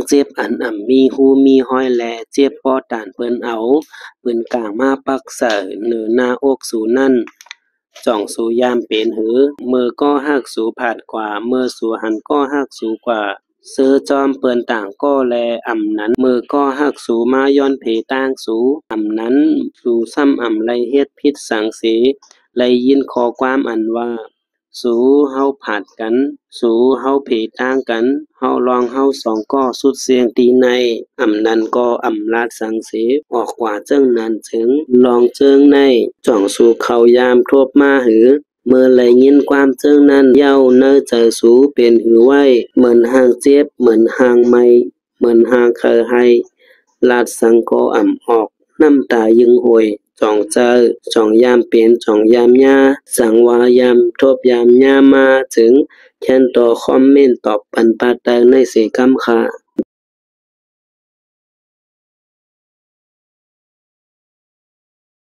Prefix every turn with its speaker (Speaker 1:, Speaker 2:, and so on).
Speaker 1: เจ็บอันมีหูมีห้อยแลเจ็บปอตานเปิ้นเอาปืนกลางมาปักใส่เหนือหน้าอกสูนั่นจ่องสูยามเป็นหือมือก็หักสูผาดกว่าเมื่อสูหันก็หักสูกว่าซื้อจอมเปิ้นต่างก็แลนั้นมือก็หักสูมาย้อนเพต่างสูนั้นสูซ้ำไรเฮ็ดพิษสังเสไลยินขอความว่าสูเฮาผาดกันสูเฮาเพต่างกันเฮาลองเฮาสองก็สุดเสียงตีในนั้นก็ลาดสังเสออกกว่าเจิ้งนั้นถึงลองเจิ้งในจ่องสู่เขายามทบมาหือเมื่อไหลยินความเจิ้งนั้นเย้าเนอใจสูเป็นหือไว้เหมือนห่างเจ็บเหมือนห่างไม่เหมือนห่างเคยให้ลาดสังก็ออกน้ำตายึงหวยจ่องเจอจ่องยามเปลี่ยนจ่องยามยาสังวายามทบยามยามาถึงแค่นต่อคอมเมนต์ตอบปันปาเตอในเสกำค่ะ